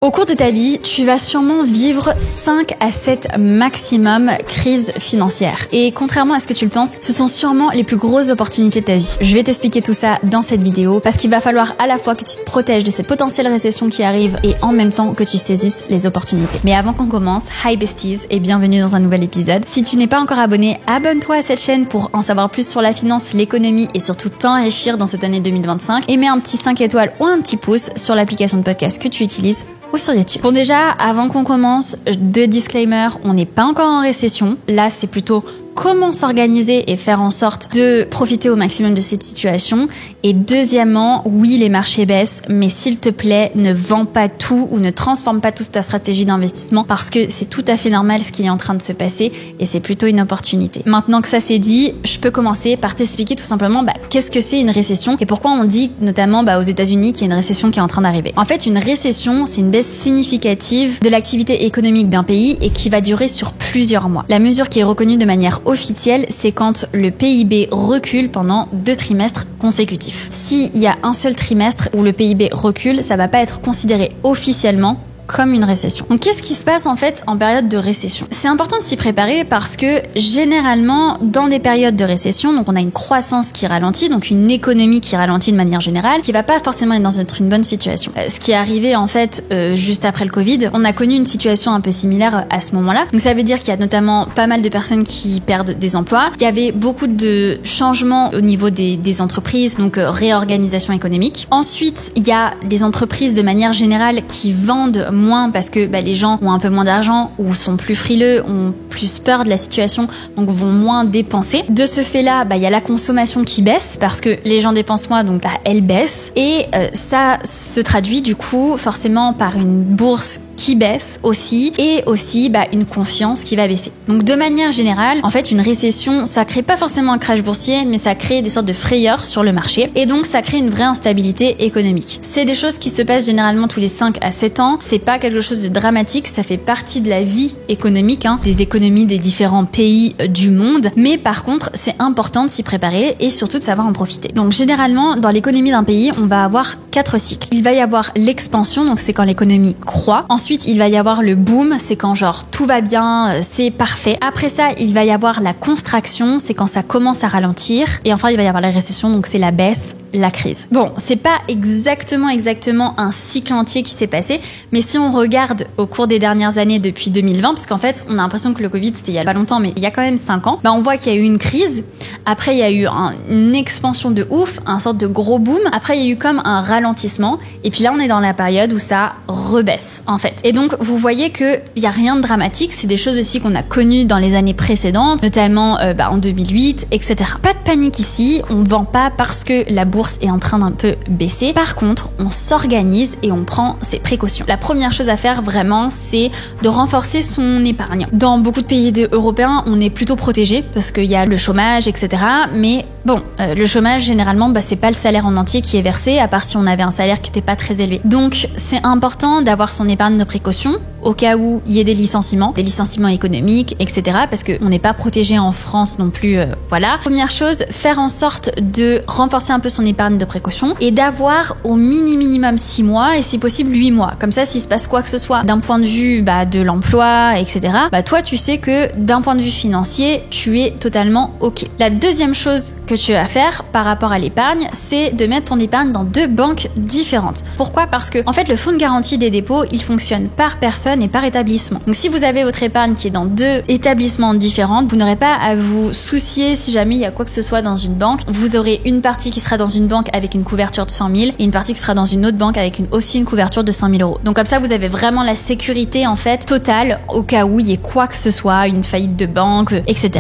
Au cours de ta vie, tu vas sûrement vivre 5 à 7 maximum crises financières. Et contrairement à ce que tu le penses, ce sont sûrement les plus grosses opportunités de ta vie. Je vais t'expliquer tout ça dans cette vidéo parce qu'il va falloir à la fois que tu te protèges de cette potentielle récession qui arrive et en même temps que tu saisisses les opportunités. Mais avant qu'on commence, hi besties et bienvenue dans un nouvel épisode. Si tu n'es pas encore abonné, abonne-toi à cette chaîne pour en savoir plus sur la finance, l'économie et surtout t'enrichir dans cette année 2025. Et mets un petit 5 étoiles ou un petit pouce sur l'application de podcast que tu utilises ou sur YouTube. Bon déjà, avant qu'on commence, deux disclaimers, on n'est pas encore en récession. Là, c'est plutôt comment s'organiser et faire en sorte de profiter au maximum de cette situation. Et deuxièmement, oui, les marchés baissent, mais s'il te plaît, ne vends pas tout ou ne transforme pas toute ta stratégie d'investissement parce que c'est tout à fait normal ce qui est en train de se passer et c'est plutôt une opportunité. Maintenant que ça c'est dit, je peux commencer par t'expliquer tout simplement qu'est-ce que c'est une récession et pourquoi on dit notamment aux États-Unis qu'il y a une récession qui est en train d'arriver. En fait, une récession, c'est une baisse significative de l'activité économique d'un pays et qui va durer sur plusieurs mois. La mesure qui est reconnue de manière officielle, c'est quand le PIB recule pendant 2 trimestres consécutifs. S'il y a un seul trimestre où le PIB recule, ça va pas être considéré officiellement comme une récession. Donc qu'est-ce qui se passe en fait en période de récession? C'est important de s'y préparer parce que généralement dans des périodes de récession, donc on a une croissance qui ralentit, donc une économie qui ralentit de manière générale, qui va pas forcément être dans une bonne situation. Ce qui est arrivé en fait juste après le Covid, on a connu une situation un peu similaire à ce moment-là. Donc ça veut dire qu'il y a notamment pas mal de personnes qui perdent des emplois. Il y avait beaucoup de changements au niveau des entreprises, donc réorganisation économique. Ensuite, il y a des entreprises de manière générale qui vendent moins parce que les gens ont un peu moins d'argent ou sont plus frileux, ont plus peur de la situation, donc vont moins dépenser. De ce fait-là, il y a la consommation qui baisse parce que les gens dépensent moins, donc elle baisse et ça se traduit du coup forcément par une bourse qui baisse aussi et aussi une confiance qui va baisser. Donc de manière générale, en fait, une récession, ça crée pas forcément un crash boursier, mais ça crée des sortes de frayeurs sur le marché et donc ça crée une vraie instabilité économique. C'est des choses qui se passent généralement tous les 5 à 7 ans. C'est pas quelque chose de dramatique, ça fait partie de la vie économique, des économies des différents pays du monde. Mais par contre, c'est important de s'y préparer et surtout de savoir en profiter. Donc généralement, dans l'économie d'un pays, on va avoir 4 cycles. Il va y avoir l'expansion, donc c'est quand l'économie croît. Ensuite, il va y avoir le boom, c'est quand tout va bien, c'est parfait. Après ça, il va y avoir la contraction, c'est quand ça commence à ralentir. Et enfin, il va y avoir la récession, donc c'est la baisse, la crise. Bon, c'est pas exactement un cycle entier qui s'est passé, mais si on regarde au cours des dernières années depuis 2020, parce qu'en fait, on a l'impression que le Covid, c'était il y a pas longtemps, mais il y a quand même 5 ans, on voit qu'il y a eu une crise. Après, il y a eu une expansion de ouf, un sorte de gros boom. Après, il y a eu comme un ralentissement. Et puis là, on est dans la période où ça rebaisse, en fait. Et donc, vous voyez que il y a rien de dramatique. C'est des choses aussi qu'on a connues dans les années précédentes, notamment en 2008, etc. Pas de panique ici. On vend pas parce que la bourse est en train d'un peu baisser. Par contre, on s'organise et on prend ses précautions. La première chose à faire vraiment, c'est de renforcer son épargne. Dans beaucoup de pays européens, on est plutôt protégé parce qu'il y a le chômage, etc. Mais bon, le chômage, généralement, c'est pas le salaire en entier qui est versé, à part si on avait un salaire qui était pas très élevé. Donc, c'est important d'avoir son épargne de précaution au cas où il y ait des licenciements économiques, etc. Parce qu'on n'est pas protégé en France non plus, voilà. Première chose, faire en sorte de renforcer un peu son épargne de précaution et d'avoir au minimum 6 mois et si possible 8 mois. Comme ça, s'il se passe quoi que ce soit d'un point de vue de l'emploi, etc., toi, tu sais que d'un point de vue financier, tu es totalement OK. La deuxième chose que tu vas faire par rapport à l'épargne, c'est de mettre ton épargne dans 2 banques différentes. Pourquoi? Parce que, en fait, le fonds de garantie des dépôts, il fonctionne par personne et par établissement. Donc, si vous avez votre épargne qui est dans 2 établissements différents, vous n'aurez pas à vous soucier si jamais il y a quoi que ce soit dans une banque. Vous aurez une partie qui sera dans une banque avec une couverture de 100 000 et une partie qui sera dans une autre banque avec aussi une couverture de 100 000 euros. Donc, comme ça, vous avez vraiment la sécurité, en fait, totale au cas où il y ait quoi que ce soit, une faillite de banque, etc.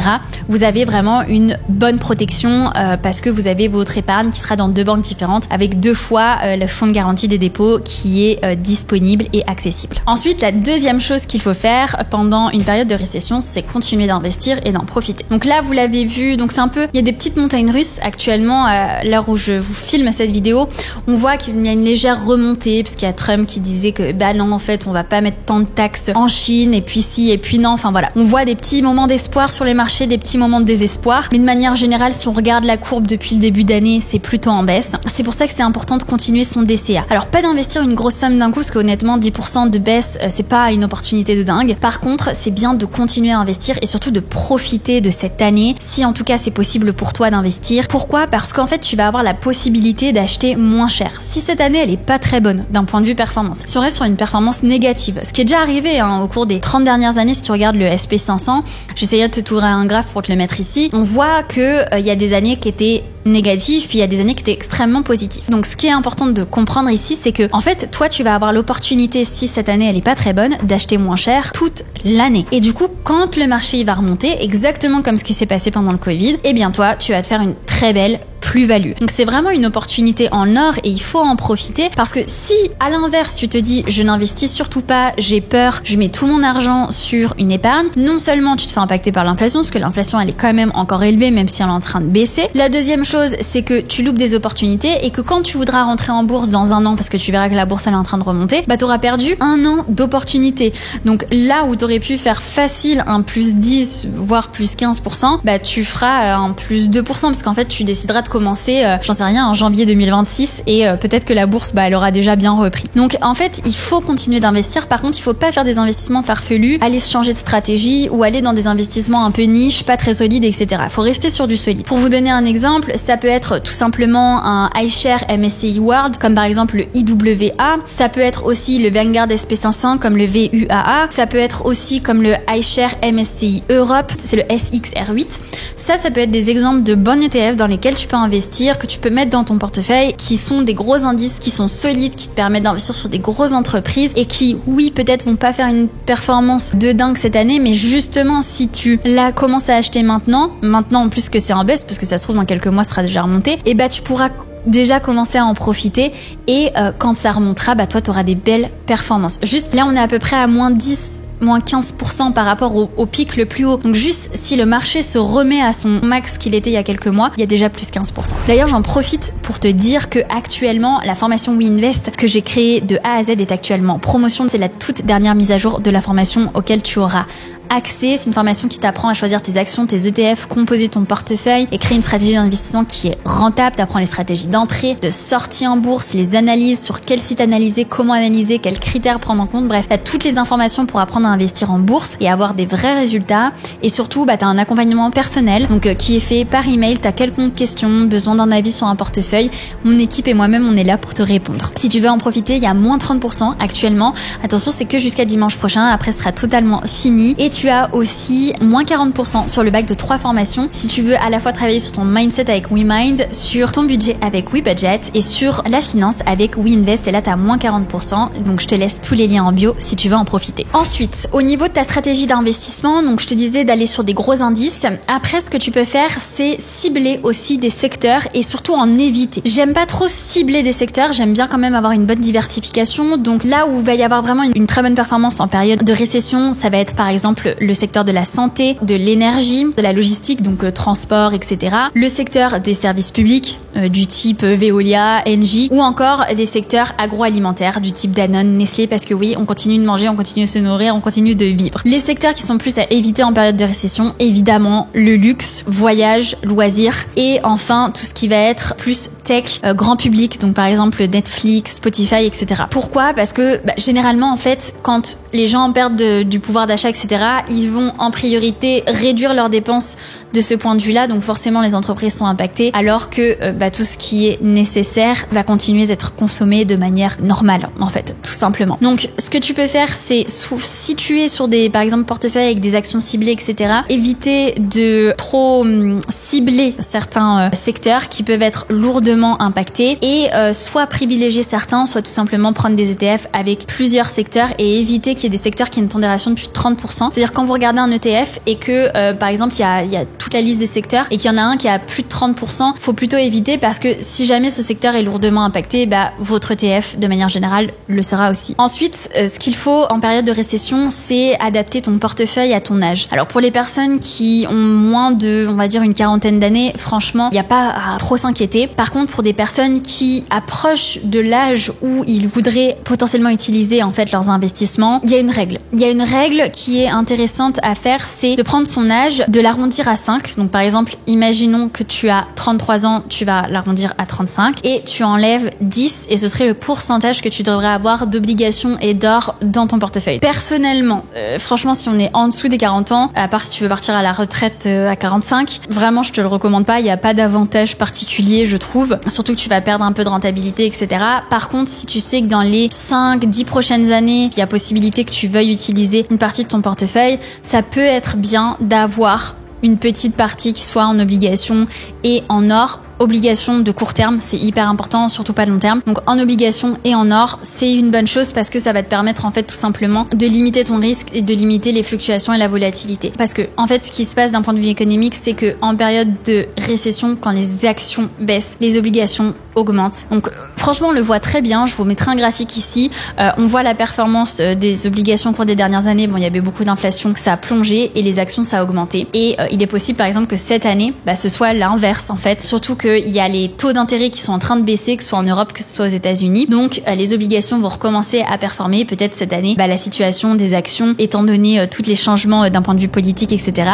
Vous avez vraiment une bonne protection parce que vous avez votre épargne qui sera dans 2 banques différentes avec 2 fois le fonds de garantie des dépôts qui est disponible et accessible. Ensuite, la deuxième chose qu'il faut faire pendant une période de récession, c'est continuer d'investir et d'en profiter. Donc là, vous l'avez vu, donc c'est un peu, il y a des petites montagnes russes actuellement à l'heure où je vous filme cette vidéo. On voit qu'il y a une légère remontée parce qu'il y a Trump qui disait que non, en fait, on va pas mettre tant de taxes en Chine et puis si et puis non. Enfin voilà, on voit des petits moments d'espoir sur les marchés, des petits moments de désespoir. Mais de manière générale, si on regarde regardes la courbe depuis le début d'année, c'est plutôt en baisse. C'est pour ça que c'est important de continuer son DCA. Alors pas d'investir une grosse somme d'un coup, parce qu'honnêtement 10% de baisse, c'est pas une opportunité de dingue. Par contre, c'est bien de continuer à investir et surtout de profiter de cette année, si en tout cas c'est possible pour toi d'investir. Pourquoi ? Parce qu'en fait tu vas avoir la possibilité d'acheter moins cher. Si cette année elle est pas très bonne d'un point de vue performance, si on reste sur une performance négative, ce qui est déjà arrivé au cours des 30 dernières années, si tu regardes le SP500, j'essayerai de te tourner un graphe pour te le mettre ici, on voit que il y a des années qui étaient négatives, puis il y a des années qui étaient extrêmement positives. Donc ce qui est important de comprendre ici, c'est que en fait toi tu vas avoir l'opportunité, si cette année elle est pas très bonne, d'acheter moins cher toute l'année. Et du coup quand le marché il va remonter, exactement comme ce qui s'est passé pendant le Covid, eh bien toi tu vas te faire une très belle plus-value. Donc c'est vraiment une opportunité en or et il faut en profiter, parce que si à l'inverse tu te dis je n'investis surtout pas, j'ai peur, je mets tout mon argent sur une épargne, non seulement tu te fais impacter par l'inflation, parce que l'inflation elle est quand même encore élevée même si elle est en train de baisser. La deuxième chose, c'est que tu loupes des opportunités et que quand tu voudras rentrer en bourse dans un an, parce que tu verras que la bourse elle est en train de remonter, bah t'auras perdu un an d'opportunité. Donc là où t'aurais pu faire facile un plus 10 voire plus 15%, bah tu feras un plus 2%, parce qu'en fait tu décideras de commencer, j'en sais rien, en janvier 2026 et peut-être que la bourse elle aura déjà bien repris. Donc en fait il faut continuer d'investir. Par contre il faut pas faire des investissements farfelus, aller se changer de stratégie ou aller dans des investissements un peu niche, pas très solides, etc. Faut rester sur du solide. Pour vous donner un exemple, ça peut être tout simplement un iShares MSCI World comme par exemple le IWA, ça peut être aussi le Vanguard SP500 comme le VUAA, ça peut être aussi comme le iShares MSCI Europe, c'est le SXR8. Ça peut être des exemples de bons ETF dans lesquels tu peux investir, que tu peux mettre dans ton portefeuille, qui sont des gros indices, qui sont solides, qui te permettent d'investir sur des grosses entreprises et qui, oui, peut-être vont pas faire une performance de dingue cette année, mais justement, si tu la commences à acheter maintenant en plus que c'est en baisse, parce que ça se trouve dans quelques mois, ça sera déjà remonté, et bah tu pourras déjà commencer à en profiter et quand ça remontera, bah toi, t'auras des belles performances. Juste là, on est à peu près à moins 10, moins 15% par rapport au pic le plus haut. Donc juste si le marché se remet à son max qu'il était il y a quelques mois, il y a déjà plus 15%. D'ailleurs, j'en profite pour te dire que actuellement, la formation WeInvest que j'ai créée de A à Z est actuellement en promotion. C'est la toute dernière mise à jour de la formation auquel tu auras accès. C'est une formation qui t'apprend à choisir tes actions, tes ETF, composer ton portefeuille et créer une stratégie d'investissement qui est rentable. T'apprends les stratégies d'entrée, de sortie en bourse, les analyses, sur quel site analyser, comment analyser, quels critères prendre en compte. Bref, t'as toutes les informations pour apprendre à investir en bourse et avoir des vrais résultats. Et surtout, t'as un accompagnement personnel, donc qui est fait par email. T'as quelconque question, besoin d'un avis sur un portefeuille, mon équipe et moi-même, on est là pour te répondre. Si tu veux en profiter, il y a moins 30% actuellement. Attention, c'est que jusqu'à dimanche prochain. Après, ce sera totalement fini. Et tu as aussi moins 40% sur le bac de 3 formations si tu veux à la fois travailler sur ton mindset avec WeMind, sur ton budget avec WeBudget et sur la finance avec WeInvest. Et là, tu as moins 40%. Donc, je te laisse tous les liens en bio si tu veux en profiter. Ensuite, au niveau de ta stratégie d'investissement, donc je te disais d'aller sur des gros indices. Après, ce que tu peux faire, c'est cibler aussi des secteurs et surtout en éviter. J'aime pas trop cibler des secteurs. J'aime bien quand même avoir une bonne diversification. Donc là où il va y avoir vraiment une très bonne performance en période de récession, ça va être par exemple le secteur de la santé, de l'énergie, de la logistique, donc transport, etc. Le secteur des services publics, du type Veolia, Engie, ou encore des secteurs agroalimentaires du type Danone, Nestlé, parce que oui, on continue de manger, on continue de se nourrir, on continue de vivre. Les secteurs qui sont plus à éviter en période de récession, évidemment, le luxe, voyage, loisirs, et enfin tout ce qui va être plus tech, grand public, donc par exemple Netflix, Spotify, etc. Pourquoi ? Parce que généralement, en fait, quand les gens perdent du pouvoir d'achat, etc., ils vont en priorité réduire leurs dépenses de ce point de vue-là, donc forcément les entreprises sont impactées, alors que tout ce qui est nécessaire va continuer d'être consommé de manière normale, en fait, tout simplement. Donc ce que tu peux faire, c'est si tu es sur des, par exemple, portefeuilles avec des actions ciblées, etc., éviter de trop cibler certains secteurs qui peuvent être lourdement impactés et soit privilégier certains, soit tout simplement prendre des ETF avec plusieurs secteurs et éviter qu'il y ait des secteurs qui aient une pondération de plus de 30%. C'est-à-dire quand vous regardez un ETF et que par exemple il y a toute la liste des secteurs et qu'il y en a un qui a plus de 30%, faut plutôt éviter parce que si jamais ce secteur est lourdement impacté, votre ETF de manière générale le sera aussi. Ensuite, ce qu'il faut en période de récession, c'est adapter ton portefeuille à ton âge. Alors pour les personnes qui ont moins de, on va dire, une quarantaine d'années, franchement, il n'y a pas à trop s'inquiéter. Par contre, pour des personnes qui approchent de l'âge où ils voudraient potentiellement utiliser en fait leurs investissements, il y a une règle. Il y a une règle qui est intéressante à faire, c'est de prendre son âge, de l'arrondir à 5 5. Donc par exemple, imaginons que tu as 33 ans, tu vas l'arrondir à 35 et tu enlèves 10 et ce serait le pourcentage que tu devrais avoir d'obligations et d'or dans ton portefeuille. Personnellement, franchement, si on est en dessous des 40 ans, à part si tu veux partir à la retraite à 45, vraiment je te le recommande pas, il n'y a pas d'avantage particulier je trouve, surtout que tu vas perdre un peu de rentabilité, etc. Par contre, si tu sais que dans les 5-10 prochaines années, il y a possibilité que tu veuilles utiliser une partie de ton portefeuille, ça peut être bien d'avoir une petite partie qui soit en obligation et en or. Obligation de court terme, c'est hyper important, surtout pas de long terme. Donc en obligation et en or, c'est une bonne chose parce que ça va te permettre en fait tout simplement de limiter ton risque et de limiter les fluctuations et la volatilité. Parce que en fait, ce qui se passe d'un point de vue économique, c'est que en période de récession, quand les actions baissent, les obligations augmentent. Donc franchement, on le voit très bien. Je vous mettrai un graphique ici. On voit la performance des obligations au cours des dernières années. Bon, il y avait beaucoup d'inflation, ça a plongé et les actions ça a augmenté. Et il est possible par exemple que cette année, ce soit l'inverse en fait. Surtout qu'il y a les taux d'intérêt qui sont en train de baisser, que ce soit en Europe, que ce soit aux États-Unis. Donc les obligations vont recommencer à performer. Peut-être cette année, la situation des actions, étant donné tous les changements d'un point de vue politique, etc.,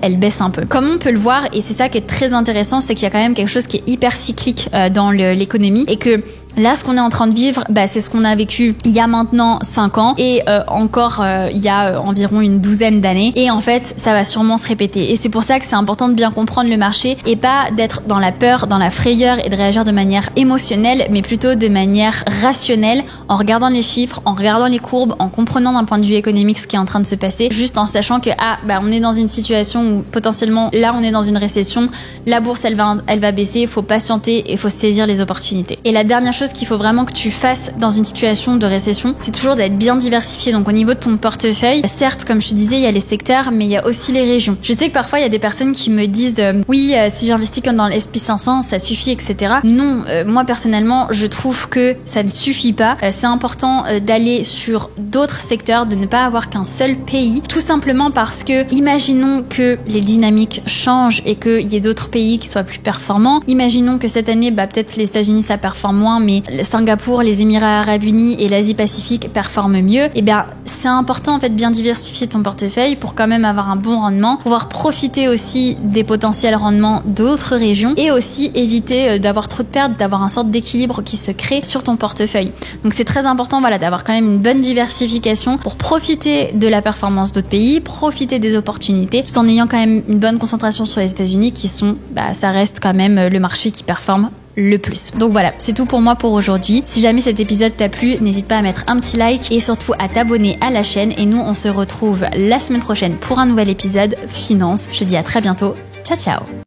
elle baisse un peu. Comme on peut le voir, et c'est ça qui est très intéressant, c'est qu'il y a quand même quelque chose qui est hyper cyclique dans l'économie et que là, ce qu'on est en train de vivre, c'est ce qu'on a vécu il y a maintenant 5 ans et encore il y a environ une douzaine d'années. Et en fait, ça va sûrement se répéter. Et c'est pour ça que c'est important de bien comprendre le marché et pas d'être dans la peur, dans la frayeur et de réagir de manière émotionnelle, mais plutôt de manière rationnelle, en regardant les chiffres, en regardant les courbes, en comprenant d'un point de vue économique ce qui est en train de se passer, juste en sachant que on est dans une situation où potentiellement là on est dans une récession, la bourse elle va baisser, il faut patienter et il faut saisir les opportunités. Et la dernière chose qu'il faut vraiment que tu fasses dans une situation de récession, c'est toujours d'être bien diversifié. Donc au niveau de ton portefeuille, certes, comme je te disais, il y a les secteurs, mais il y a aussi les régions. Je sais que parfois il y a des personnes qui me disent oui, si j'investis comme dans le S&P 500, ça suffit, etc. Non, moi personnellement, je trouve que ça ne suffit pas. C'est important d'aller sur d'autres secteurs, de ne pas avoir qu'un seul pays, tout simplement parce que imaginons que les dynamiques changent et qu'il y ait d'autres pays qui soient plus performants. Imaginons que cette année, peut-être les États-Unis ça performe moins, mais Singapour, les Émirats Arabes Unis et l'Asie-Pacifique performent mieux. C'est important en fait de bien diversifier ton portefeuille pour quand même avoir un bon rendement, pouvoir profiter aussi des potentiels rendements d'autres régions et aussi éviter d'avoir trop de pertes, d'avoir un sorte d'équilibre qui se crée sur ton portefeuille. Donc c'est très important d'avoir quand même une bonne diversification pour profiter de la performance d'autres pays, profiter des opportunités, tout en ayant quand même une bonne concentration sur les États-Unis qui sont, ça reste quand même le marché qui performe le plus. Donc voilà, c'est tout pour moi pour aujourd'hui. Si jamais cet épisode t'a plu, n'hésite pas à mettre un petit like et surtout à t'abonner à la chaîne. Et nous, on se retrouve la semaine prochaine pour un nouvel épisode Finance. Je te dis à très bientôt. Ciao, ciao!